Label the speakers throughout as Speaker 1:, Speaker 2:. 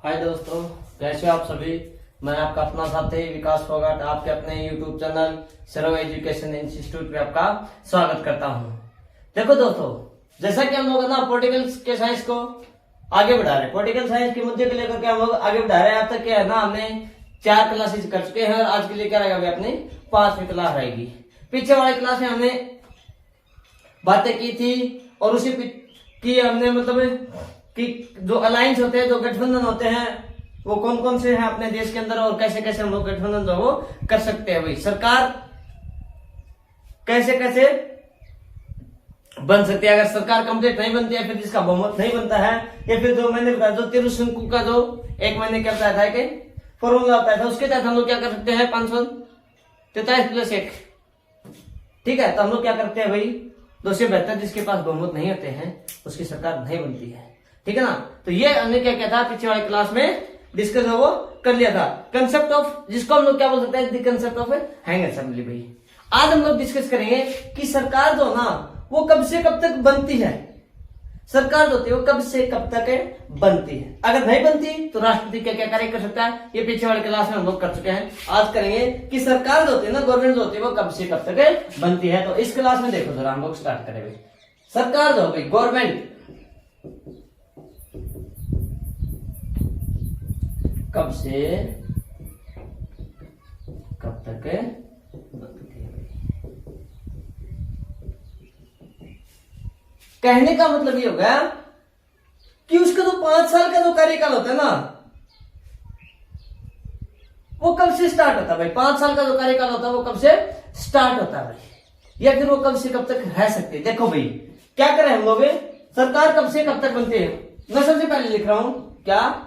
Speaker 1: हाय दोस्तों, कैसे हो आप सभी। मैं आपका अपना साथी विकास फोगाट आपके अपने YouTube चैनल सर्व एजुकेशन इंस्टीट्यूट में आपका स्वागत करता हूं। देखो दोस्तों, जैसा कि हम लोग ना पॉलिटिकल के साइंस को आगे बढ़ा रहे हैं, पॉलिटिकल साइंस के मुद्दे को लेकर के हम लोग आगे बढ़ा रहे हैं। अब तक क्या है ना, हमने 4 क्लासेस कर चुके हैं और आज के लिए क्या रहेगा, अपनी 5वीं क्लास रहेगी। पीछे वाली क्लास में हमने बातें की थी और उसी की हमने मतलब कि जो अलायंस होते हैं, जो गठबंधन होते हैं, वो कौन कौन से हैं अपने देश के अंदर और कैसे कैसे हम लोग गठबंधन जो वो कर सकते हैं। भाई सरकार कैसे कैसे बन सकती है, अगर सरकार कंप्लीट नहीं बनती है, फिर जिसका बहुमत नहीं बनता है, या फिर जो मैंने बताया जो तिरुशंकु का जो एक मैंने क्या बताया था कि फॉर्मूला बताया था, उसके तहत हम लोग क्या कर सकते हैं 543+1। ठीक है, तो हम लोग क्या करते हैं भाई 272, जिसके पास बहुमत नहीं होते हैं उसकी सरकार नहीं बनती है। ठीक है ना, तो ये हमने क्या किया था पिछले वाली क्लास में डिस्कस वो कर लिया था, कंसेप्ट ऑफ, जिसको हम लोग क्या बोल सकते हैं, the concept of hang assembly. भाई आज हम लोग डिस्कस करेंगे कि सरकार जो ना वो कब से कब तक बनती है, सरकार जो होती है वो कब से कब तक बनती है। अगर नहीं बनती तो राष्ट्रपति क्या क्या कार्य कर सकता है, ये पीछे वाले क्लास में हम लोग कर चुके हैं। आज करेंगे कि सरकार जो होती है ना, गवर्नमेंट जो होती है वो कब से कब तक बनती है। तो इस क्लास में देखो जरा, हम लोग स्टार्ट करेंगे। सरकार जो होगी, गवर्नमेंट कब से कब तक बनती है। कहने का मतलब ये होगा कि उसका जो 5 साल का जो कार्यकाल होता है ना, वो कब से स्टार्ट होता है भाई। 5 साल का जो कार्यकाल होता है वो कब से स्टार्ट होता है भाई, या फिर वो कब से कब तक रह सकते हैं। देखो भाई क्या करें हम लोग, सरकार कब से कब तक बनती है। मैं सबसे पहले लिख रहा हूं क्या,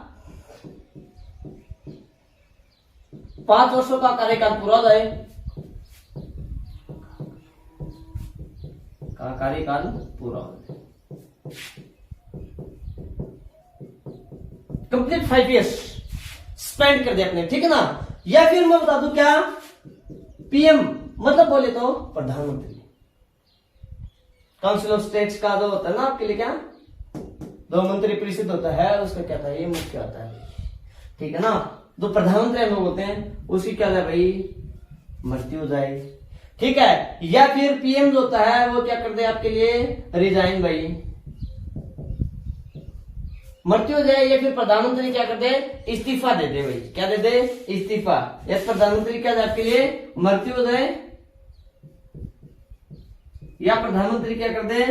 Speaker 1: 5 वर्षों का कार्यकाल पूरा हो जाए, का कार्यकाल पूरा हो जाए, कंप्लीट 5 इयर्स स्पेंड कर दिया अपने। ठीक है ना, या फिर मैं बता दूं क्या, पीएम मतलब बोले तो प्रधानमंत्री, काउंसिल ऑफ स्टेट्स का जो होता है ना आपके लिए क्या, दो मंत्री परिषद होता है, उसका क्या था, ये मुख्य होता है। ठीक है ना, जो प्रधानमंत्री लोग होते हैं उसकी क्या है भाई, मृत्यु हो जाए। ठीक है, या फिर पीएम जो होता है वो क्या कर दे आपके लिए, रिजाइन भाई, मृत्यु हो जाए, या फिर प्रधानमंत्री क्या कर दे, इस्तीफा दे दे भाई। क्या दे दे, इस्तीफा। या प्रधानमंत्री क्या आपके लिए मृत्यु हो जाए, या प्रधानमंत्री क्या कर दे,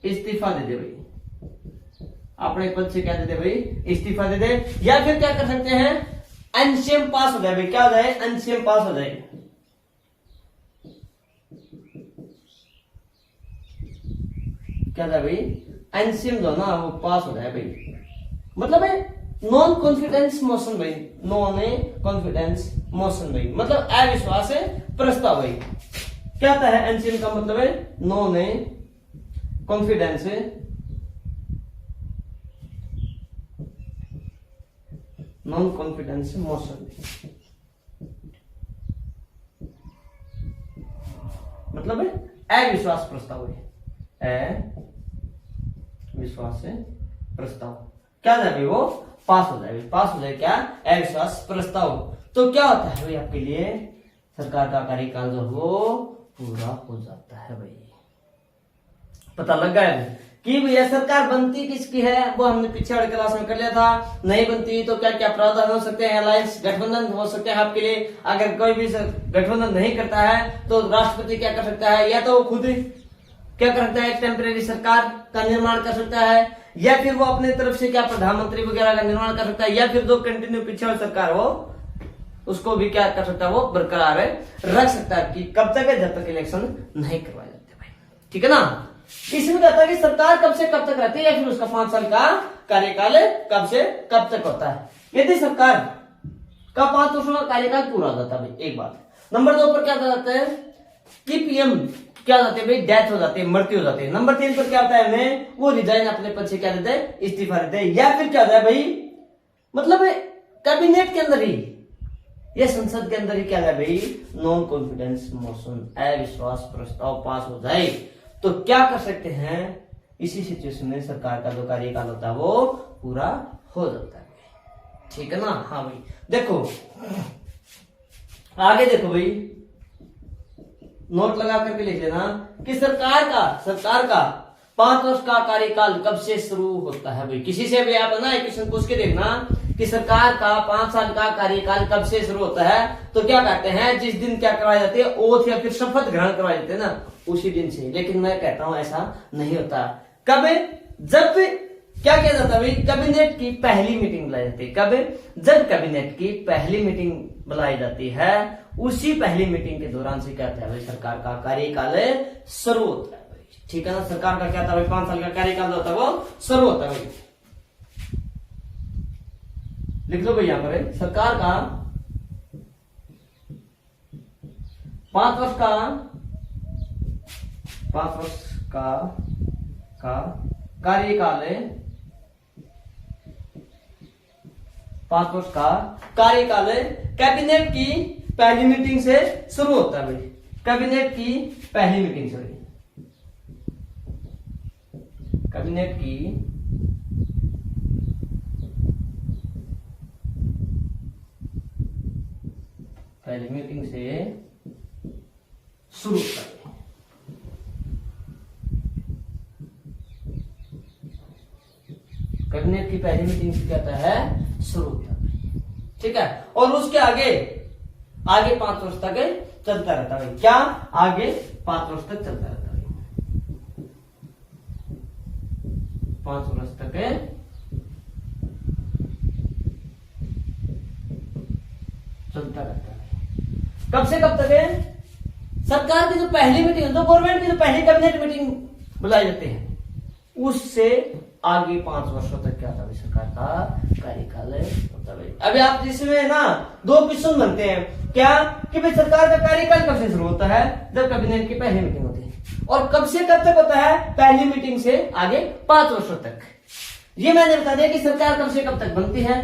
Speaker 1: इस्तीफा दे दे भाई, अपने पद से क्या दे दे भाई, इस्तीफा दे दे। या फिर क्या कर सकते हैं, एनसीएम पास हो जाए भाई। क्या हो जाए, एनसीएम पास हो जाए। क्या था भाई, एनसीएम जो ना वो पास हो जाए भाई, मतलब है नॉन कॉन्फिडेंस मोशन भाई, नॉन कॉन्फिडेंस मोशन भाई, मतलब अविश्वास प्रस्ताव भाई। क्या होता है एनसीएम का मतलब है, non confidence non confidence motion, मतलब है अविश्वास प्रस्ताव है, अविश्वास प्रस्ताव। क्या जाए भाई, वो पास हो जाए, पास हो जाए क्या, अविश्वास प्रस्ताव। तो क्या होता है भाई आपके लिए, सरकार का कार्यकाल जो वो पूरा हो जाता है भाई। पता लग गया है कि भैया सरकार बनती किसकी है, वो हमने पीछे वाले क्लास में कर लिया था। नहीं बनती तो क्या क्या प्रावधान हो सकते हैं, अलायंस गठबंधन हो सकते हैं आपके लिए। अगर कोई भी गठबंधन नहीं करता है तो राष्ट्रपति क्या कर सकता है, या तो वो खुद क्या कर सकता है, एक टेम्परेरी सरकार का निर्माण कर सकता है, या फिर वो अपने तरफ से क्या प्रधानमंत्री वगैरह का निर्माण कर सकता है, या फिर जो कंटिन्यू पीछे वाली सरकार हो उसको भी क्या कर सकता है, वो बरकरार रख सकता है कि कब तक है, जब तक इलेक्शन नहीं करवाए जाते भाई। ठीक है ना, इसमें कहता है कि सरकार कब से कब तक रहती है, या फिर उसका 5 साल का कार्यकाल कब से कब तक होता है। यदि सरकार का 5 वर्षों का कार्यकाल पूरा हो जाता है भाई, एक बात। नंबर 2 पर क्या जाता है कि पीएम क्या जाते हैं भाई, डेथ हो जाती है, मृत्यु हो जाती है। नंबर 3 पर क्या होता है, हमें वो रिजाइन अपने पद से क्या देते हैं, इस्तीफा देते हैं। या फिर क्या होता है भाई, मतलब कैबिनेट के अंदर ही या संसद के अंदर ही क्या है भाई, नॉन कॉन्फिडेंस मोशन, अविश्वास प्रस्ताव पास हो जाए तो क्या कर सकते हैं, इसी सिचुएशन में सरकार का जो कार्यकाल होता है वो पूरा हो जाता है। ठीक है ना। हाँ भाई देखो आगे देखो भाई, नोट लगा करके लिख लेना कि सरकार का 5 वर्ष का कार्यकाल कब से शुरू होता है भाई। किसी से भी आप ना एक क्वेश्चन पूछ के देखना कि सरकार का 5 साल का कार्यकाल कब से शुरू होता है, तो क्या कहते हैं जिस दिन क्या करवाई जाती है, ओथ या फिर शपथ ग्रहण करवाई जाती है ना, उसी दिन से। लेकिन मैं कहता हूं ऐसा नहीं होता। कब? जब क्या किया जाता है भाई, कैबिनेट की पहली मीटिंग बुलाई जाती है। कब? जब कैबिनेट की पहली मीटिंग बुलाई जाती है, उसी पहली मीटिंग के दौरान से क्या होता है भाई, सरकार का कार्यकाल शुरू होता है भाई। ठीक है ना। सरकार का क्या था भाई, 5 साल का कार्यकाल होता है वो शुरू होता है भाई। लिख लो भाई यहां पर, सरकार का 5 वर्ष का कार्यकाल 5 वर्ष का कार्यकाल कैबिनेट की पहली मीटिंग से शुरू होता है भाई। कैबिनेट की पहली मीटिंग से, कैबिनेट की पहली मीटिंग से शुरू होता है। कैबिनेट की पहली मीटिंग से क्या होता है, शुरू होता है। ठीक है। और उसके आगे 5 वर्ष तक चलता रहता है। क्या? आगे 5 वर्ष तक चलता रहता है। 5 वर्ष तक चलता रहता है। कब से कब तक है? सरकार की जो पहली मीटिंग, जो गवर्नमेंट की जो पहली कैबिनेट मीटिंग बुलाई जाती है, उससे आगे 5 वर्षों तक क्या होता है सरकार का कार्यकाल होता है। अभी आप जिसमें ना 2 क्वेश्चन बनते हैं, क्या कि भाई सरकार का कार्यकाल कब से शुरू होता है, जब कैबिनेट की पहली मीटिंग होती है, और कब से कब तक होता है, पहली मीटिंग से आगे 5 वर्षों तक। ये मैंने बता दिया कि सरकार कब से कब तक बनती है।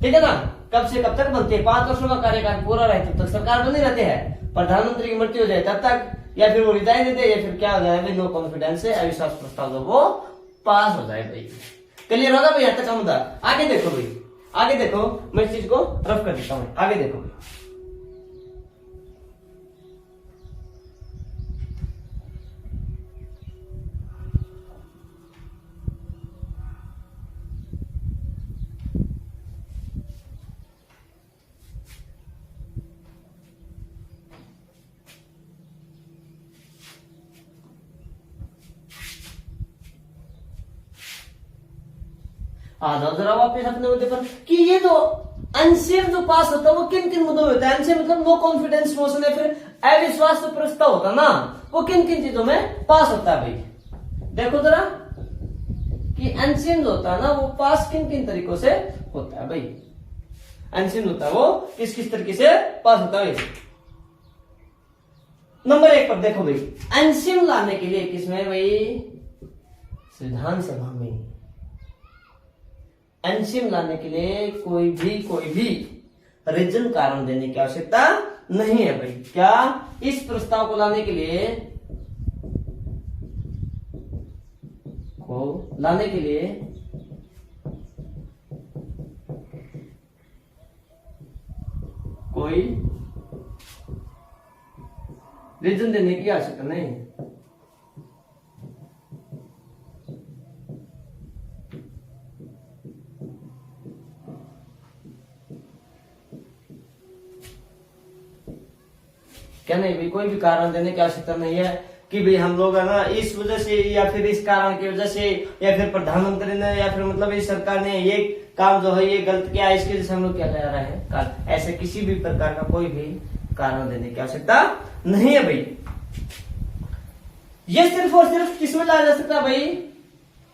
Speaker 1: ठीक है ना। कब से कब तक बनती है, 5 वर्षों का कार्यकाल पूरा रहे तब तक सरकार बनी रहती है। प्रधानमंत्री की मृत्यु हो जाए तब तक, या फिर वो रिजाइन देते, या फिर क्या हो जाए, नो कॉन्फिडेंस से अविश्वास प्रस्ताव जो वो पास हो जाए भाई। क्लियर होगा भाई? तक का मुद्दा। आगे देखो भाई, आगे देखो, मैं इस चीज को रफ कर देता हूं। आगे देखो भाई, आ जाओ जरा वापस अपने मुद्दे पर कि ये जो अनसेम जो पास होता है वो किन किन मुद्दों में होता है। अनसेम मतलब नो कॉन्फिडेंस मोशन या फिर अविश्वास प्रस्ताव होता है ना, वो किन किन चीजों में पास होता है भाई। देखो जरा कि अनसेम जो होता है ना, वो पास किन किन तरीकों से होता है भाई। अनसेम होता है वो किस किस तरीके से पास होता है भाई। नंबर 1 पर देखो भाई, अनसेम लाने के लिए किसमें भाई, संविधान सभा में। अनसेम लाने के लिए कोई भी रीजन कारण देने की आवश्यकता नहीं है भाई। क्या? इस प्रस्ताव को लाने के लिए कोई रीजन देने की आवश्यकता नहीं है। क्या नहीं भाई, कोई भी कारण देने की आवश्यकता नहीं है कि भाई हम लोग है ना इस वजह से, या फिर इस कारण की वजह से, या फिर प्रधानमंत्री ने, या फिर मतलब इस सरकार ने ये काम जो है ये गलत किया, इसके वजह से हम लोग क्या जा रहे हैं। ऐसे किसी भी प्रकार का कोई भी कारण देने की आवश्यकता नहीं है भाई। ये सिर्फ और सिर्फ किसमें लाया जा सकता है भाई,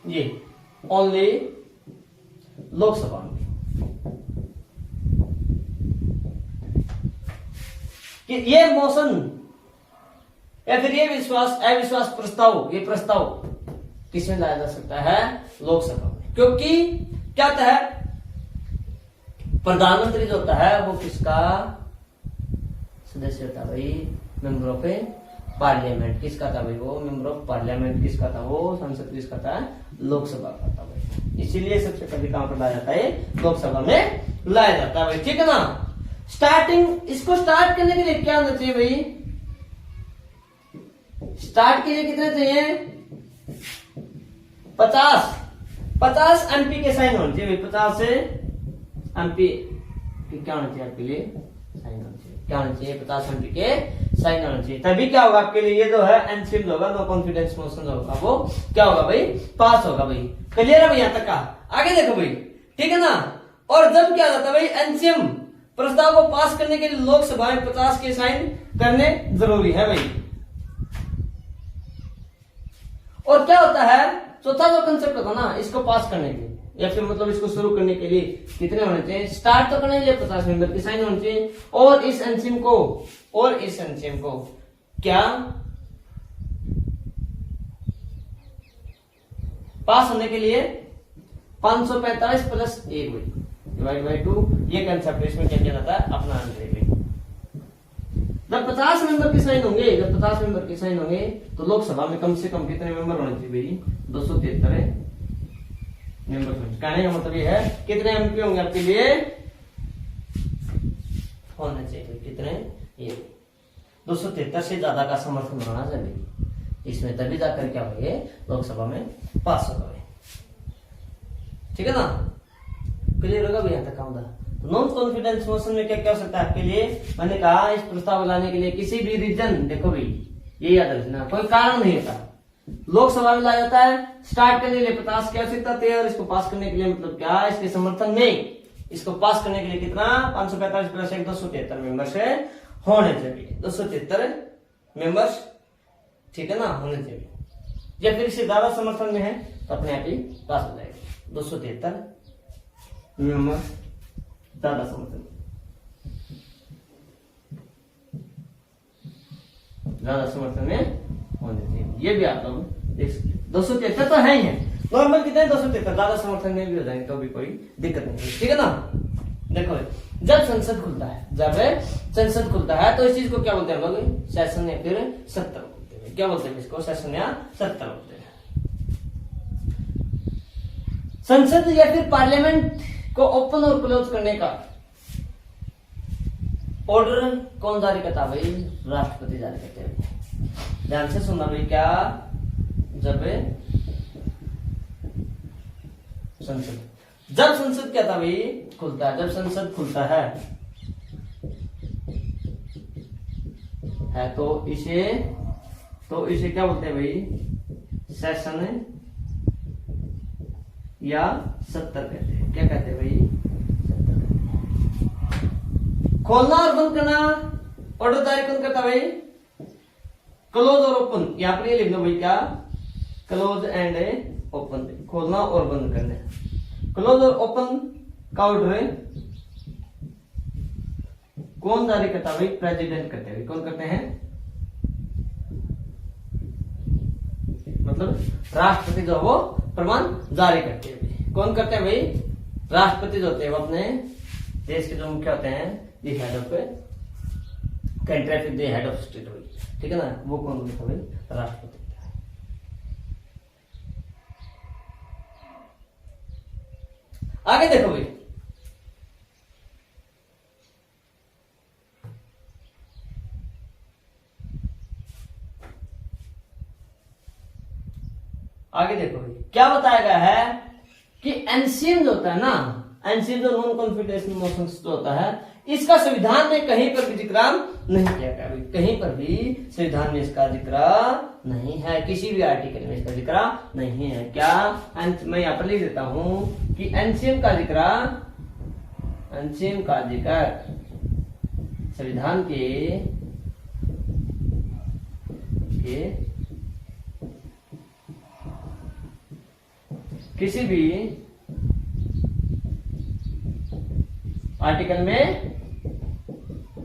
Speaker 1: ये ओनली लोकसभा में। कि ये मोशन या फिर ये अविश्वास प्रस्ताव, ये प्रस्ताव किसमें लाया जा सकता है, लोकसभा में। क्योंकि क्या होता है, प्रधानमंत्री जो होता है वो किसका सदस्य होता है भाई, मेंबर ऑफ पार्लियामेंट। किसका था भाई वो, मेंबर ऑफ पार्लियामेंट। किसका था वो, संसद किसका था, लोकसभा का था भाई। इसीलिए सबसे पहले कहां पर लाया जाता है, लोकसभा में लाया जाता है भाई, ठीक है ना। स्टार्टिंग, इसको स्टार्ट करने के लिए क्या होना चाहिए भाई, स्टार्ट के लिए कितने चाहिए, 50 एमपी के साइन होने चाहिए, 50 से एमपी क्या होना चाहिए आपके लिए, साइन होना चाहिए, क्या होना चाहिए, 50 एमपी के साइन होना चाहिए, तभी क्या होगा आपके लिए, ये जो है एनसीएम होगा, नो कॉन्फिडेंस मोशन होगा, वो क्या होगा भाई, पास होगा भाई। क्लियर है भाई यहां तक का, आगे देखो भाई, ठीक है ना। और जब क्या होता है भाई, एनसीएम प्रस्ताव को पास करने के लिए लोकसभा में 50 के साइन करने जरूरी है भाई। और क्या होता है, चौथा जो कंसेप्ट होता है ना, इसको पास करने के लिए या फिर मतलब इसको शुरू करने के लिए कितने होने चाहिए, स्टार्ट तो करने के लिए 50 मेंबर की साइन होनी चाहिए, और इस एनसीएम को क्या पास होने के लिए 545 प्लस 1 डिवाइड बाई 2, ये कंसेप्ट इसमें क्या किया जाता है, अपना आंसर। जब 50 मेंबर के साइन होंगे, तो लोकसभा में कम से कम कितने मेंबर होने चाहिए भाई, 273 मेंबर। कहने का मतलब ये है कितने एमपी होंगे आपके लिए, होना चाहिए कितने, ये 273 से ज्यादा का समर्थन होना चाहिए इसमें, तभी जाकर क्या होंगे, लोकसभा में पास होगा। ठीक है ना, क्लियर होगा भैया तक काम। नॉन कॉन्फिडेंस मोशन में क्या क्या हो सकता है आपके लिए, मैंने कहा इस प्रस्ताव को लाने के लिए किसी भी रीजन, देखो भाई ये याद रखना, कोई कारण नहीं होता, लोकसभा में लाया जाता है, स्टार्ट करने के लिए 50 की आवश्यकता थी, और इसको पास करने के लिए मतलब क्या, इसके समर्थन में इसको पास करने के लिए कितना, 545 प्लस 1 273 मेंबर से होने चाहिए, 273 मेंबर्स, ठीक है ना, होने चाहिए। या फिर इससे ज्यादा समर्थन में है तो अपने आप ही पास हो जाएगा, 273 मेंबर ज्यादा समर्थन, ज्यादा समर्थन में होने चाहिए, ये भी आप लोग देख सकते हैं। 273 तो है ही है, नॉर्मल कितने 273, ज्यादा समर्थन में भी हो जाएंगे तो भी कोई दिक्कत नहीं है, ठीक है ना। देखो जब संसद खुलता है तो इस चीज को क्या बोलते हैं लोग, सेशन या फिर सत्र बोलते हैं, क्या बोलते हैं इसको, सेशन या सत्र बोलते हैं। संसद या फिर पार्लियामेंट को ओपन और क्लोज करने का ऑर्डर कौन जारी करता है भाई, राष्ट्रपति जारी करते हैं। ध्यान से सुनना भाई, क्या, जब संसद क्या था भाई, खुलता है, जब संसद खुलता है तो इसे क्या बोलते हैं भाई, सेशन या सत्र कहते हैं, क्या कहते हैं भाई, खोलना और बंद करना ऑर्डर जारी कौन करता भाई, क्लोज और ओपन, यहां पर ये लिख लो भाई, क्या, क्लोज एंड ओपन, खोलना और बंद करना। क्लोज और ओपन का ऑर्डर कौन जारी करता भाई, प्रेसिडेंट करते हैं, कौन करते हैं, मतलब राष्ट्रपति जो वो प्रमाण जारी करते हैं, कौन करते हैं भाई, राष्ट्रपति जो होते हैं वो अपने देश के जो मुख्य होते हैं, दी हेड ऑफ कंट्री, फिर दी हेड ऑफ स्टेट, ठीक है ना, वो कौन होता है भाई, राष्ट्रपति। आगे देखो भाई, आगे देखो भाई, क्या बताया गया है कि एनसीएम जो होता है ना, एनसीएम जो नॉन कॉन्फिडेंस मोशन जो होता है, इसका संविधान में कहीं पर भी जिक्र नहीं किया गया, कहीं पर भी संविधान में इसका जिक्र नहीं है, किसी भी आर्टिकल में इसका जिक्र नहीं है। क्या, मैं यहां पर लिख देता हूं कि एनसीएम का जिक्र संविधान के किसी भी आर्टिकल में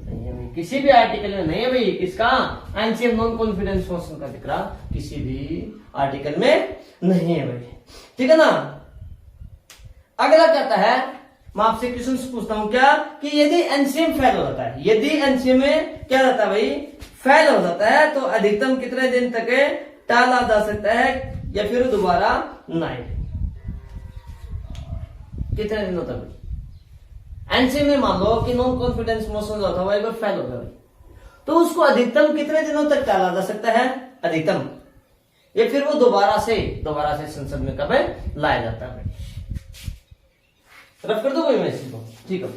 Speaker 1: नहीं है भाई, किसी भी आर्टिकल में नहीं है भाई, किसका, एनसीएम नॉन कॉन्फिडेंस मोशन का जिक्र किसी भी आर्टिकल में नहीं है भाई, ठीक है ना। अगला कहता है, मैं आपसे क्वेश्चन पूछता हूं क्या, कि यदि एनसीएम फेल हो जाता है, यदि एनसीएम में क्या जाता है भाई, फेल हो जाता है, तो अधिकतम कितने दिन तक टाला जा सकता है या फिर दोबारा नहीं। कितने दिनों तक? एनसी में मान लो कि नॉन कॉन्फिडेंस मोशन जो था वो एक बार फेल हो गया भाई, तो उसको अधिकतम कितने दिनों तक टाला जा सकता है? अधिकतम, या फिर वो दोबारा से संसद में कब लाया जाता है? रफ कर दो भाई मैं इसको, ठीक है।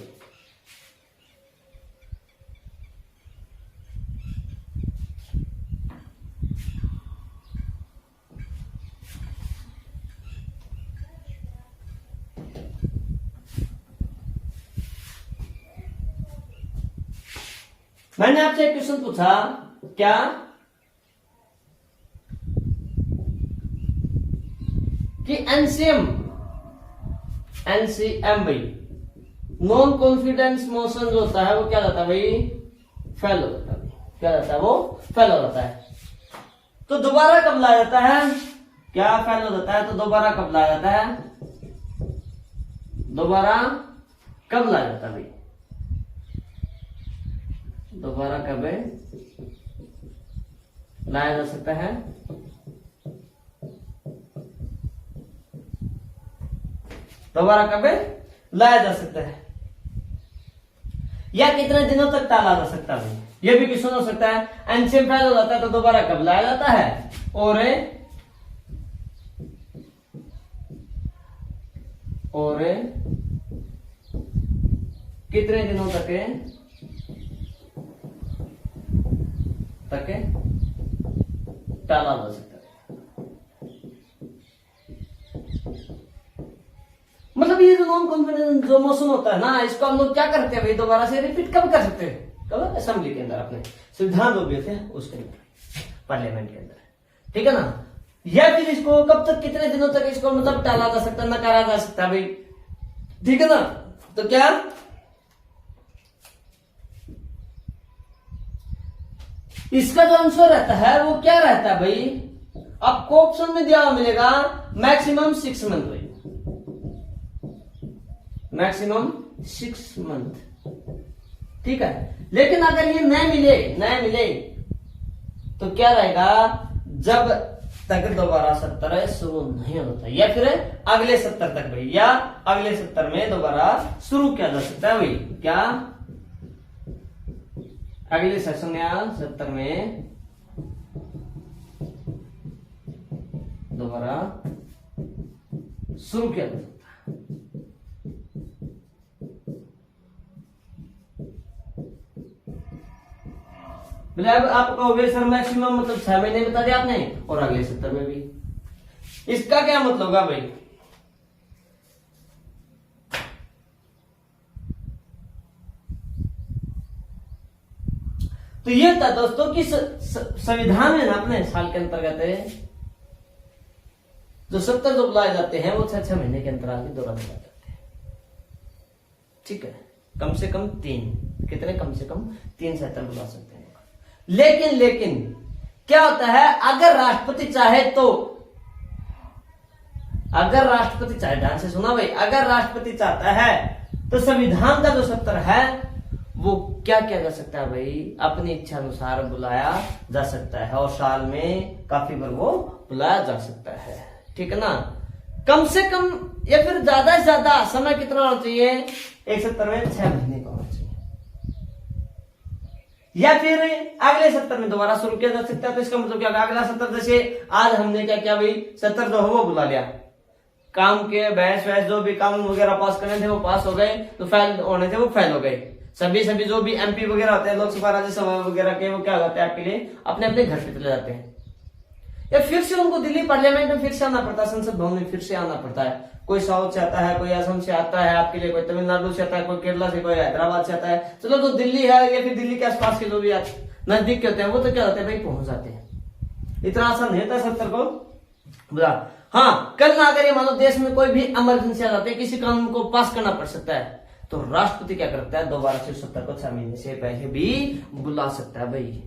Speaker 1: मैंने आपसे एक क्वेश्चन पूछा, क्या कि एनसीएम भाई नॉन कॉन्फिडेंस मोशन जो होता है वो क्या जाता है भाई? फेल हो जाता है। क्या जाता है? वो फेल हो जाता है। तो दोबारा कब लाया जाता है? क्या फेल हो जाता है तो दोबारा कब लाया जाता है? दोबारा कब लाया जाता है भाई? दोबारा कब लाया जा सकता है? दोबारा कब लाया जा सकता है, या कितने दिनों तक टाला जा सकता है? यह भी क्वेश्चन हो सकता है। एनसीएम फेल हो जाता है तो दोबारा कब लाया जाता है, और कितने दिनों तक टाला जा सकता है? मतलब ये जो नॉन कॉन्फिडेंस जो मोशन होता है ना, इसको हम लोग क्या करते हैं भाई? दोबारा से रिपीट कब कर सकते हैं? कब? असेंबली के अंदर, अपने संविधान जो भी होते हैं उसके अंदर, पार्लियामेंट के अंदर, ठीक है ना। या फिर इसको कब तक, कितने दिनों तक इसको मतलब टाला जा सकता है, नकारा जा सकता है भाई, ठीक है ना। तो क्या इसका जो आंसर रहता है वो क्या रहता है भाई? आपको ऑप्शन में दिया हुआ मिलेगा मैक्सिमम 6 मंथ भाई, मैक्सिमम 6 मंथ, ठीक है। लेकिन अगर ये न मिले तो क्या रहेगा? जब तक दोबारा 70 शुरू नहीं होता, या फिर अगले 70 तक भाई, या अगले 70 में दोबारा शुरू किया जा सकता है भाई। क्या? अगले सेशन या 70 में दोबारा शुरू किया जा सकता है। बोले अब आप कहोगे सर मैक्सिमम मतलब 6 महीने बता दिया आपने, और अगले 70 में भी, इसका क्या मतलब होगा भाई? तो ये था दोस्तों कि संविधान में ना अपने साल के अंतर्गत जो 70 जो बुलाए जाते हैं वो 6 महीने के अंतराल के दौरान बुलाए जाते हैं, ठीक है। कम से कम 3, कितने? कम से कम 3 70 बुला सकते हैं। लेकिन क्या होता है, अगर राष्ट्रपति चाहे तो, अगर राष्ट्रपति चाहे, ध्यान से सुना भाई, अगर राष्ट्रपति चाहता है तो संविधान का जो 70 है वो क्या किया जा सकता है भाई? अपनी इच्छा अनुसार बुलाया जा सकता है, और साल में काफी बार वो बुलाया जा सकता है, ठीक है ना। कम से कम या फिर ज्यादा से ज्यादा समय कितना होना चाहिए? एक 70 में 6 महीने का होना चाहिए, या फिर अगले 70 में दोबारा शुरू किया जा सकता है। तो इसका मतलब क्या? अगला 70, जैसे आज हमने क्या किया भाई, 70 जो हो वो बुला लिया, काम के बहस जो भी कानून वगैरह पास करने थे वो पास हो गए, तो फेल होने थे वो फेल हो गए। सभी जो भी एमपी वगैरह होते हैं, लोकसभा राज्यसभा वगैरह के, वो क्या होते हैं आपके लिए अपने अपने घर पे चले जाते हैं, या फिर से उनको दिल्ली पार्लियामेंट में फिर से आना पड़ता है, संसद भवन में फिर से आना पड़ता है। कोई साउथ से आता है, कोई असम से आता है आपके लिए, कोई तमिलनाडु से आता है, कोई केरला से, कोई हैदराबाद से आता है। चलो तो दिल्ली है या फिर दिल्ली के आसपास के जो भी नजदीक के होते हैं वो तो क्या होते हैं भाई, पहुंच जाते हैं। इतना आसान नहीं होता 70 को बुला। हाँ, कल ना अगर ये मानो देश में कोई भी इमरजेंसी आ जाती है, किसी कानून को पास करना पड़ सकता है, तो राष्ट्रपति क्या करता है? दोबारा से 70 को 6 महीने से पहले भी बुला सकता है भाई।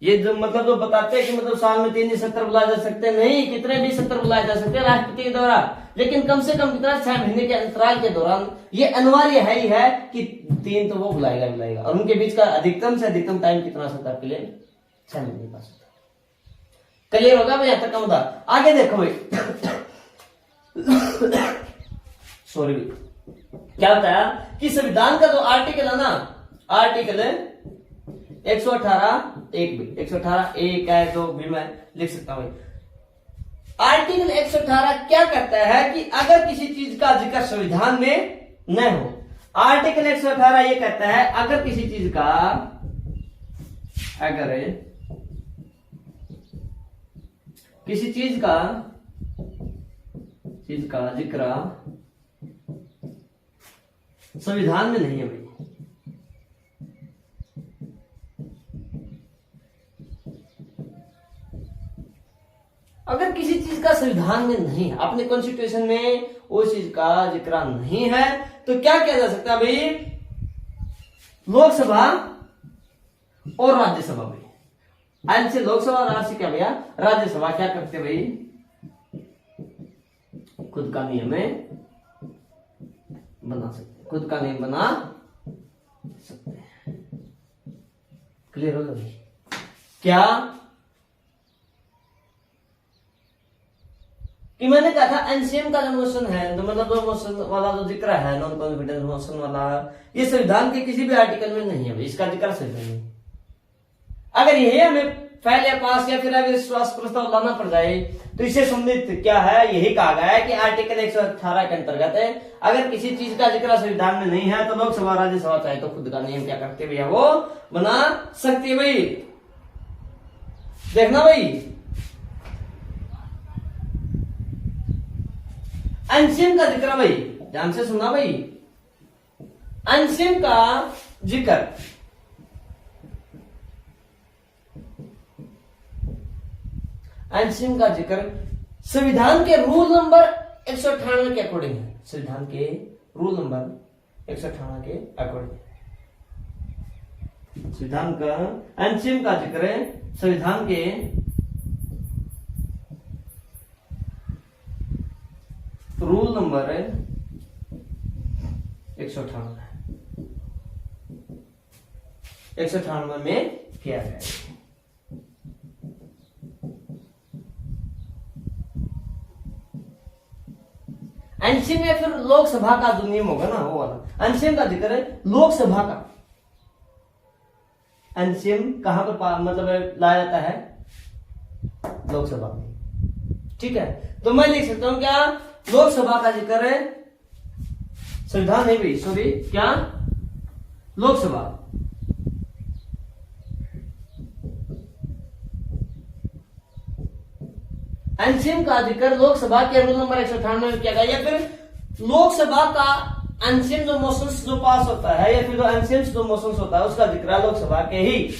Speaker 1: ये जो मतलब जो बताते हैं कि मतलब साल में 3 ही 70 बुलाए जा सकते हैं, नहीं, कितने भी 70 बुलाए जा सकते हैं राष्ट्रपति के द्वारा, लेकिन कम से कम कितना? 6 महीने के अंतराल के दौरान ये अनिवार्य है ही है कि 3 तो वो बुलाएगा, और उनके बीच का अधिकतम से अधिकतम टाइम कितना सकता है? के लिए 6 महीने का सकता है। क्लियर होगा भाई? यहां तक का मुद्दा। आगे देखो भाई, सॉरी क्या बताया कि संविधान का जो आर्टिकल है ना, आर्टिकल 118 एक भी 118 एक है जो भी मैं लिख सकता हूं। आर्टिकल 118 क्या कहता है कि अगर किसी चीज का जिक्र संविधान में न हो, आर्टिकल 118 ये कहता है अगर किसी चीज का जिक्र संविधान में नहीं है भाई, अगर किसी चीज का संविधान में नहीं है, अपने कॉन्स्टिट्यूशन में उस चीज का जिक्र नहीं है, तो क्या किया जा सकता है भाई, लोकसभा और राज्यसभा में, एन से लोकसभा और आर से क्या भैया राज्यसभा क्या करते भाई, खुद का नियम बना सकते, खुद का नियम बना सकते हैं। क्लियर हो गया क्या कि मैंने कहा था एनसीएम का जो मोशन है, तो मतलब जो मोशन वाला जो जिक्र है, नॉन कॉन्फिडेंस मोशन वाला, ये संविधान के किसी भी आर्टिकल में नहीं है, इसका जिक्र संविधान में। अगर यही हमें फेल या पास या फिर अविश्वास प्रस्ताव लाना पड़ जाए तो इससे संबंधित क्या है, यही कहा गया है कि आर्टिकल 118 के अंतर्गत है अगर किसी चीज का जिक्र संविधान में नहीं है तो लोकसभा राज्यसभा चाहे तो खुद का नियम क्या करते भैया वो बना सकती है भाई। देखना भाई, एनसीएम का जिक्र भाई ध्यान से सुना भाई, एनसीएम का जिक्र संविधान के रूल नंबर 198 के अकॉर्डिंग है, संविधान के रूल नंबर 198 के अकॉर्डिंग संविधान का एनसीएम का जिक्र है संविधान के रूल नंबर 198 में किया गया है। एनसीएम या फिर लोकसभा का जो नियम होगा ना वो वाला, एनसीएम का जिक्र है लोकसभा का, एनसीएम कहां पर मतलब लाया जाता है, लोकसभा में, ठीक है। तो मैं लिख सकता हूं क्या, लोकसभा का जिक्र है, संविधान नहीं भी सॉरी क्या, लोकसभा, एनसीएम का जिक्र लोकसभा के रूल नंबर 198 में किया गया, या फिर लोकसभा का एनसीएम जो मोशंस जो पास होता है या फिर जो एनसीएम जो मोशंस होता है उसका जिक्र लोकसभा के ही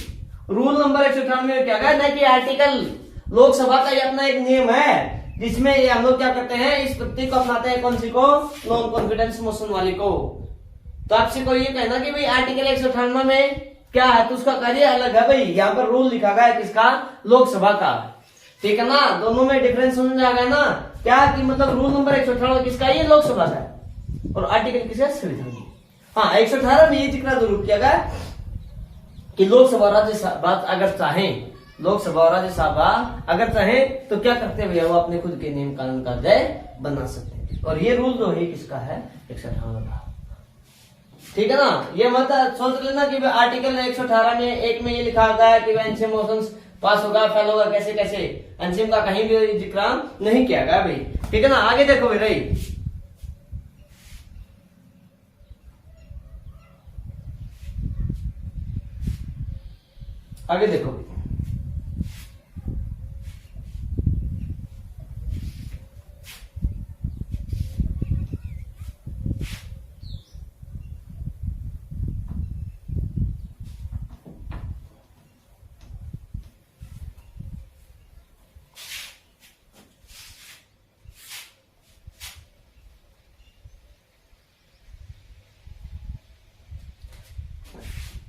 Speaker 1: रूल नंबर 198 में किया गया, न कि आर्टिकल। लोकसभा का ये अपना एक नियम है जिसमें ये हम लोग क्या करते हैं, इस प्रत्यय को अपनाते हैं, कौन सी को, नॉन कॉन्फिडेंस मोशन वाली को। तो आपसे कोई ये कहना कि भाई आर्टिकल 198 में क्या है, तो उसका कार्य अलग है भाई, यहाँ पर रूल लिखा गया है किसका, लोकसभा का, ठीक है ना। दोनों में डिफरेंस समझ में आ गया ना, क्या कि मतलब रूल नंबर 118 किसका, ये लोकसभा का है, और आर्टिकल किसका, संविधान की। हाँ 118 में ये जिक्र जरूर किया गया कि लोकसभा राज्यसभा अगर चाहे, लोकसभा और राज्यसभा अगर चाहे तो क्या करते भैया वो अपने खुद के नियम कानून का जय बना सकते हैं, और ये रूल जो है किसका है, 118 का, ठीक है ना। ये मत सोच लेना कि आर्टिकल 118 में एक में ये लिखा गया है कि एनसीएम मोशंस पास होगा फेल होगा, कैसे कैसे, एनसीएम का कहीं भी जिक्र नहीं किया गया भाई, ठीक है ना। आगे देखो भाई, आगे देखो भाई,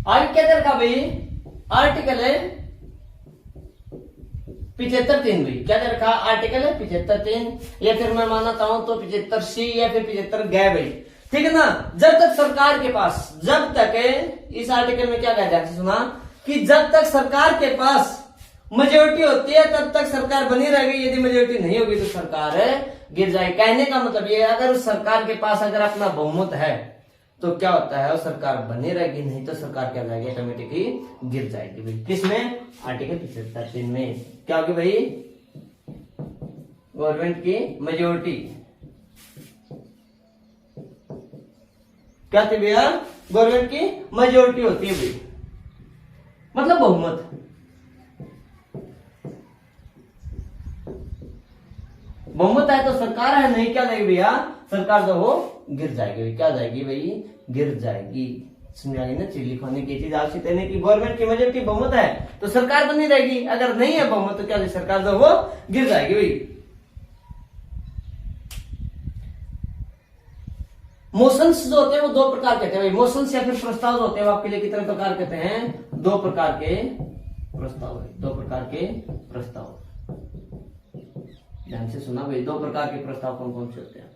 Speaker 1: आगे क्या रखा भाई, आर्टिकल है 75(3) भाई, क्या रखा, आर्टिकल है 75(3), या फिर मैं मानता हूं तो 75C या फिर 75 गए भाई, ठीक है ना। जब तक सरकार के पास, जब तक इस आर्टिकल में क्या कहता है, सुना कि जब तक सरकार के पास मेजोरिटी होती है तब तक सरकार बनी रहेगी, यदि मेजोरिटी नहीं होगी तो सरकार गिर जाएगी। कहने का मतलब ये है, अगर सरकार के पास अगर अपना बहुमत है तो क्या होता है, वो सरकार बनी रहेगी, नहीं तो सरकार क्या जाएगी, ऑटोमेटिकली गिर जाएगी भाई। किसमें? आर्टिकल 75 में क्या होगी भाई, गवर्नमेंट की मेजोरिटी क्या थी भैया, गवर्नमेंट की मेजोरिटी होती है भाई, मतलब बहुमत। बहुमत है तो सरकार है, नहीं क्या जाएगी भैया, सरकार जो हो गिर जाएगी भाई। क्या जाएगी भाई, गिर जाएगी। समझ आई ना, चीज लिखवाने की चीज आवश्यक है कि गवर्नमेंट की मेजोरिटी बहुमत है तो सरकार बनी रहेगी, अगर नहीं है बहुमत तो क्या जाएगी, सरकार जो हो गिर जाएगी भाई। मोशंस जो होते हैं वो दो प्रकार के होते हैं भाई, मोशंस या फिर प्रस्ताव जो होते हैं वो आपके लिए कितने प्रकार के होते हैं, दो प्रकार के प्रस्ताव है, दो प्रकार के प्रस्ताव। ध्यान से सुना भाई, दो प्रकार के प्रस्ताव कौन कौन से होते हैं।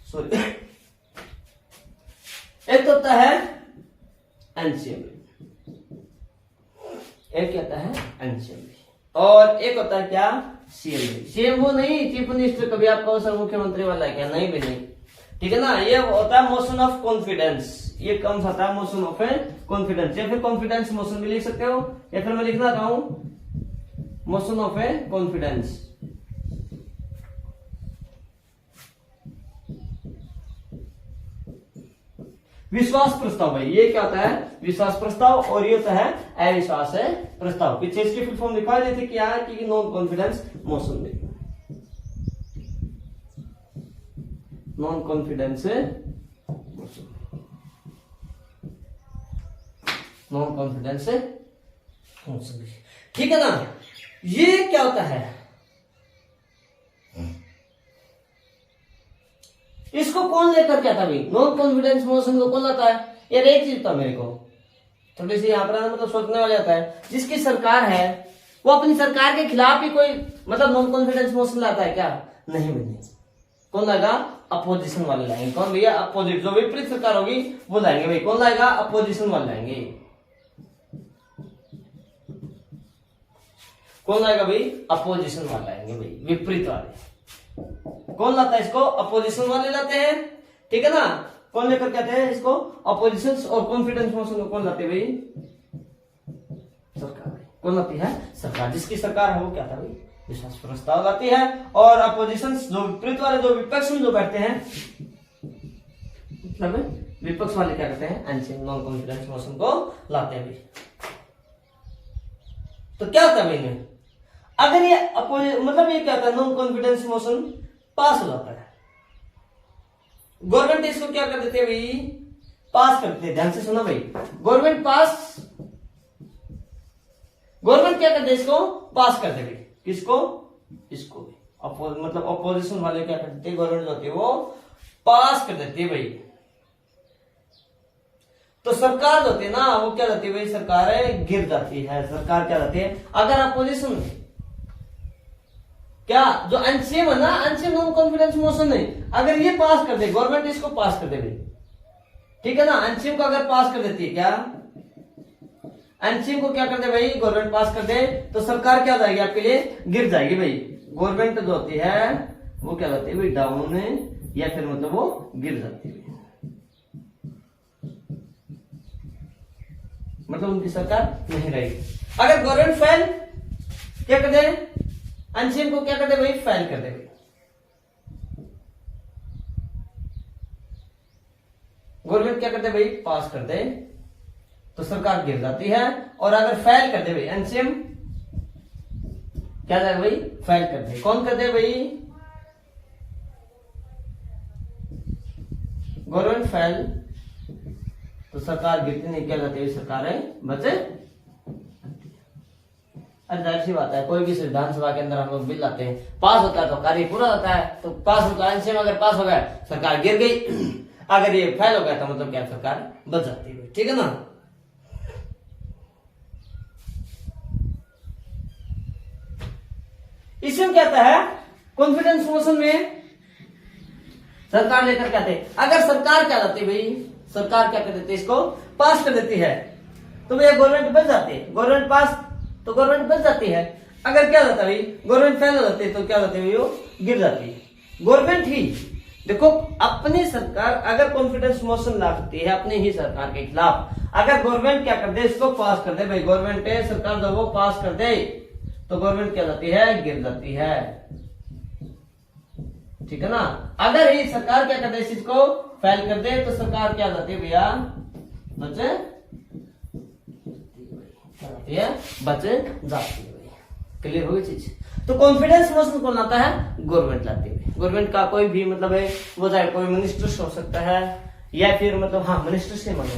Speaker 1: सॉरी, एक तो होता है एनसीएम, एक क्या होता है एनसीएम, और एक होता है क्या, सीएम। सीएम वो नहीं चीफ मिनिस्टर, कभी आपका सर मुख्यमंत्री वाला है क्या, नहीं भी नहीं, ठीक है ना। ये होता है मोशन ऑफ कॉन्फिडेंस, ये कम होता है मोशन ऑफ कॉन्फिडेंस, या फिर कॉन्फिडेंस मोशन भी लिख सकते हो, या फिर मैं लिखना चाहूं मोशन ऑफ कॉन्फिडेंस। विश्वास प्रस्ताव भाई, ये क्या होता है, विश्वास प्रस्ताव, और ये होता है अविश्वास प्रस्ताव। पीछे इसकी फुल फॉर्म लिखवा देते क्या है कि नॉन कॉन्फिडेंस मोशन में, non confidence motion, non confidence motion, ठीक है ना। ये क्या होता है, इसको कौन लेकर क्या था भाई, नॉन कॉन्फिडेंस मोशन को कौन लाता है यार, एक चीज था मेरे को थोड़ी सी यहाँ पर मतलब सोचने वाला जाता है, जिसकी सरकार है वो अपनी सरकार के खिलाफ ही कोई मतलब नॉन कॉन्फिडेंस मोशन लाता है क्या, नहीं नहीं, कौन लाएगा, अपोजिशन वाले लाएंगे। कौन भैया, अपोजिट, जो विपरीत सरकार होगी वो लाएंगे भाई। कौन लाएगा, अपोजिशन वाले लाएंगे। कौन लाएगा भाई, अपोजिशन वाले लाएंगे भाई, विपरीत वाले। कौन लाता है इसको, अपोजिशन वाले लाते हैं, ठीक है ना। कौन लेकर कहते हैं इसको, अपोजिशन, और कॉन्फिडेंस मोशन को कौन लाते हैं भाई, सरकार। कौन लाती है, सरकार। जिसकी सरकार है वो क्या था भाई, विश्वास प्रस्ताव लाती है, और अपोजिशन जो विपरीत वाले, जो विपक्ष में जो बैठते हैं, मतलब विपक्ष वाले क्या करते हैं, एनसीएम, नॉन कॉन्फिडेंस मोशन को लाते हैं भाई। तो क्या होता है भाई, अगर ये मतलब ये क्या होता है, नॉन कॉन्फिडेंस मोशन पास हो जाता है, गवर्नमेंट इसको क्या कर देते हैं भाई, पास करते हैं। ध्यान से सुना भाई, गवर्नमेंट पास, गवर्नमेंट क्या करते हैं, इसको पास कर दे भाई। किसको, इसको भी मतलब अपोजिशन वाले क्या कर देते हैं, गवर्नमेंट होती है वो पास कर देती है भाई। तो सरकार होती है ना, वो क्या जाती है भाई, सरकार गिर जाती है। सरकार क्या जाती है, अगर अपोजिशन क्या, जो एनसीएम है ना, एनसीएम नॉन कॉन्फिडेंस मोशन है, अगर ये पास कर दे, गवर्नमेंट इसको पास कर दे भाई, ठीक है ना। एनसीएम को अगर पास कर देती है, क्या एनसीएम को क्या कर दे भाई, गवर्नमेंट पास कर दे, तो सरकार क्या जाएगी आपके लिए, गिर जाएगी भाई। गवर्नमेंट जो होती है वो क्या होती है भाई, डाउन, या फिर मतलब वो गिर जाती है, मतलब उनकी सरकार नहीं रहेगी। अगर गवर्नमेंट फेल, क्या कर दे, एनसीएम को क्या कर दे भाई, फेल कर दे भाई। गवर्नमेंट क्या करते भाई, पास कर दे, तो सरकार गिर जाती है। और अगर फेल कर दे भाई, एनसीएम क्या जाएगा भाई, फेल कर दे। कौन कर दे भाई, गवर्नमेंट फेल, तो सरकार गिरती नहीं, क्या जाती है, सरकार बचे। जाहिर सी बात है, कोई भी विधानसभा के अंदर हम लोग बिल लाते हैं, पास होता है तो कार्य पूरा होता है, तो पास होता है। एनसीएम अगर पास हो गया, सरकार गिर गई, अगर ये फेल हो गया तो मतलब क्या, सरकार बच जाती है, ठीक है ना। इसमें क्या आता है, कॉन्फिडेंस मोशन में सरकार लेकर क्या आते, अगर सरकार क्या लाती भाई, सरकार क्या कर देती है, इसको पास कर देती है, तो भैया गवर्नमेंट बच जाती है। गवर्नमेंट पास तो गवर्नमेंट बच जाती है। अगर क्या जाता है भाई, गवर्नमेंट फेल हो जाती है तो क्या जाती है, वो गिर जाती है। गवर्नमेंट ही देखो अपनी सरकार अगर कॉन्फिडेंस मोशन लाती है अपनी ही सरकार के खिलाफ, अगर गवर्नमेंट क्या कर दे, इसको पास कर दे भाई, गवर्नमेंट सरकार जब वो पास कर दे तो गवर्नमेंट क्या जाती है, गिर जाती है। ठीक है ना। अगर ये सरकार क्या कर दे, इस चीज को फेल कर दे तो सरकार क्या जाती है भैया, बचे जाती है। क्लियर होगी चीज। तो कॉन्फिडेंस मोशन कौन लाता है, गवर्नमेंट लाती है। गवर्नमेंट का कोई भी मतलब है वो चाहे कोई मिनिस्टर्स हो सकता है या फिर मतलब हाँ मिनिस्टर से मानो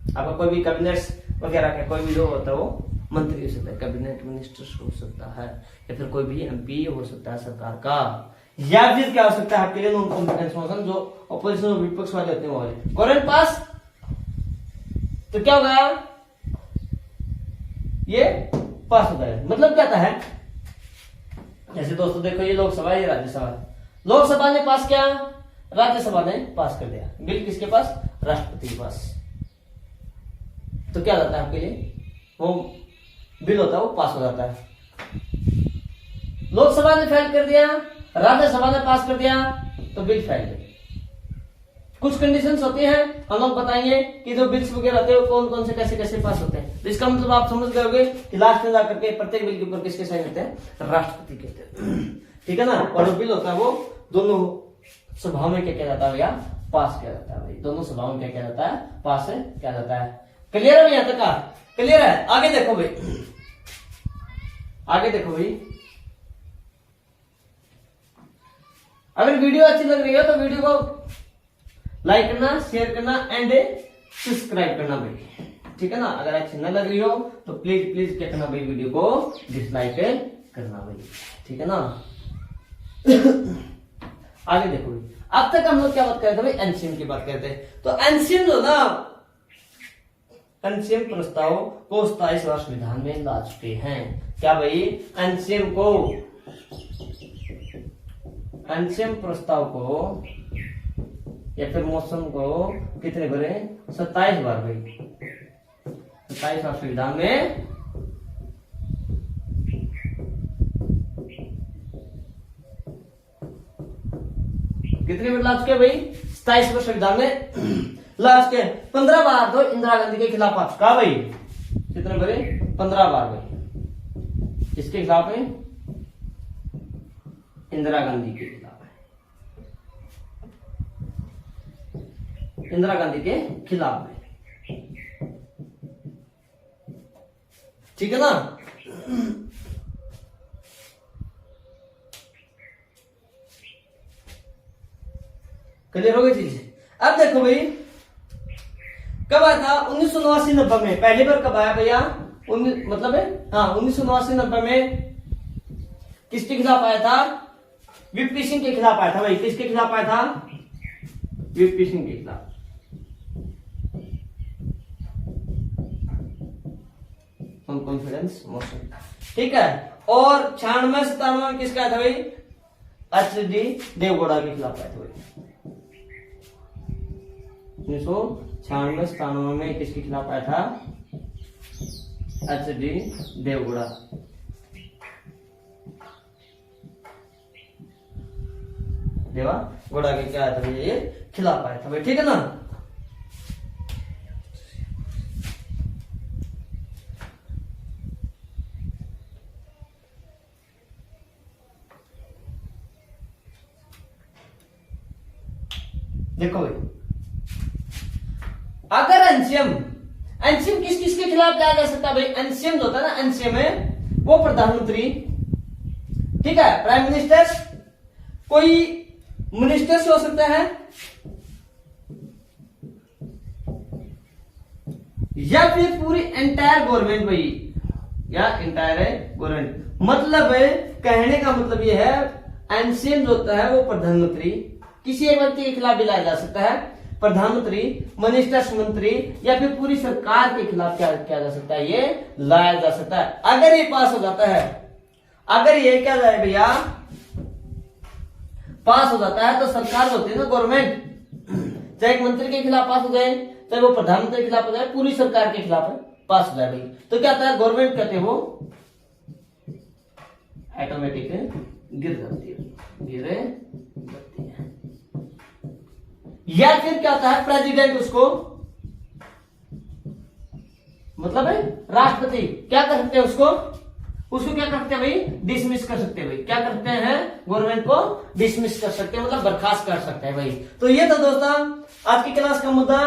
Speaker 1: आपका कोई भी कैबिनेट्स वगैरह का कोई भी जो होता है वो मंत्री हो सकता है, कैबिनेट मिनिस्टर हो सकता है, या फिर कोई भी एमपी हो सकता है सरकार का, या फिर क्या हो सकता है आपके लिए नॉन कॉन्फिडेंस मोशन जो अपोजिशन और विपक्ष वाले होते हैं वो वाले। गवर्नमेंट पास तो क्या होगा, ये पास हो जाएगा। मतलब क्या था है, जैसे दोस्तों देखो ये लोकसभा ये राज्यसभा, लोकसभा ने पास किया, राज्यसभा ने पास कर दिया, बिल किसके पास, राष्ट्रपति के पास। तो क्या जाता है आपके लिए, वो बिल होता है वो पास हो जाता है। लोकसभा ने फेल कर दिया, राज्यसभा ने पास कर दिया तो बिल फेल है। कुछ कंडीशंस होती हैं, हम लोग बताएंगे कि जो बिल्स वगैरह होते हैं कौन कौन से कैसे कैसे पास होते हैं। तो इसका मतलब आप समझ गए होंगे कि लास्ट में जाकर के प्रत्येक बिल के ऊपर किसके साइन होते हैं, राष्ट्रपति के होते हैं। ठीक है ना। और जो बिल होता है वो दोनों सभाओं में क्या किया जाता है भैया, पास किया जाता है भाई, दोनों सभाओं में क्या किया जाता है, पास किया जाता है। क्लियर है यहां तक का, क्लियर है। आगे देखो भाई, आगे देखो भाई, अगर वीडियो अच्छी लग रही हो तो वीडियो को लाइक करना, शेयर करना एंड सब्सक्राइब करना भाई। ठीक है ना। अगर अच्छी न लग रही हो तो प्लीज प्लीज क्या करना भाई, वीडियो को डिसलाइक करना भाई। ठीक है ना। आगे देखो भाई, अब तक हम लोग क्या बात कर रहे थे भाई, एनसीएम की बात करते हैं। तो एनसीएम जो ना, एनसीएम प्रस्ताव को 27वां संविधान में ला चुके हैं। क्या भाई, एनसीएम को, एनसीएम प्रस्ताव को या फिर मोशन को कितने भरे, 27 बार भाई, 27वां संविधान में कितने बार ला चुके भाई, 27वां संविधान में ला चुके। 15 बार तो इंदिरा गांधी के खिलाफ आ चुका भाई, कितने भरे, 15 बार भाई। इसके खिलाफ है, इंदिरा गांधी के खिलाफ है, इंदिरा गांधी के खिलाफ है। ठीक है ना। क्लियर हो गई चीज। अब देखो भाई, कब आया था, 1989-90 में पहली बार कब आया भैया, मतलब है हाँ 1989-90 में किसके खिलाफ आया था, वीपी सिंह के खिलाफ आया था भाई। किसके खिलाफ आया था, वीपी सिंह के खिलाफ। Confidence motion. ठीक है। और 96-97 में किसका आया था भाई, एच.डी. देवगौड़ा के खिलाफ आया था भाई। 1996-97 में किसके खिलाफ आया था, एच.डी. देवगौड़ा। देवगौड़ा के क्या आया था भाई, ये खिलाफ आया था भाई। ठीक है ना। देखो भाई, अगर एनसीएम, एनसीएम किस किस के खिलाफ लाया जा सकता है भाई, एनसीएम जो होता है ना, एनसीएम है वो प्रधानमंत्री, ठीक है, प्राइम मिनिस्टर, कोई मिनिस्टर से हो सकता है, या फिर पूरी एंटायर गवर्नमेंट भाई, या एंटायर गवर्नमेंट। मतलब है, कहने का मतलब ये है, एनसीएम जो होता है वो प्रधानमंत्री, किसी एक व्यक्ति के खिलाफ भी लाया जा सकता है, प्रधानमंत्री, मिनिस्टर्स, मंत्री, या फिर पूरी सरकार के खिलाफ क्या किया जा सकता है, ये लाया जा सकता है। अगर ये पास हो जाता है, अगर ये क्या जाए भैया, पास हो जाता है, तो सरकार होती है ना गवर्नमेंट, चाहे एक मंत्री के खिलाफ पास हो जाए, चाहे वो प्रधानमंत्री के खिलाफ हो जाए, पूरी सरकार के खिलाफ पास हो जाए भाई, तो क्या होता है, गवर्नमेंट कहते हैं वो ऑटोमेटिक गिर जाती है। या फिर क्या होता है, प्रेसिडेंट उसको मतलब है राष्ट्रपति क्या कर सकते हैं, उसको क्या करते हैं भाई, डिसमिस कर सकते हैं भाई, क्या करते हैं, गवर्नमेंट को डिसमिस कर सकते हैं, मतलब बर्खास्त कर सकते हैं भाई। तो ये था दोस्तों आज की क्लास का मुद्दा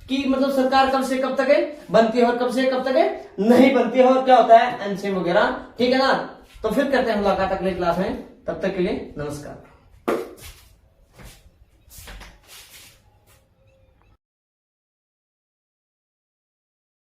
Speaker 1: कि मतलब सरकार कब से कब तक है बनती है और कब से कब तक है नहीं बनती है और क्या होता है एनसीएम वगैरह, ठीक है ना। तो फिर करते हैं मुलाकात अगले क्लास में, तब तक के लिए नमस्कार।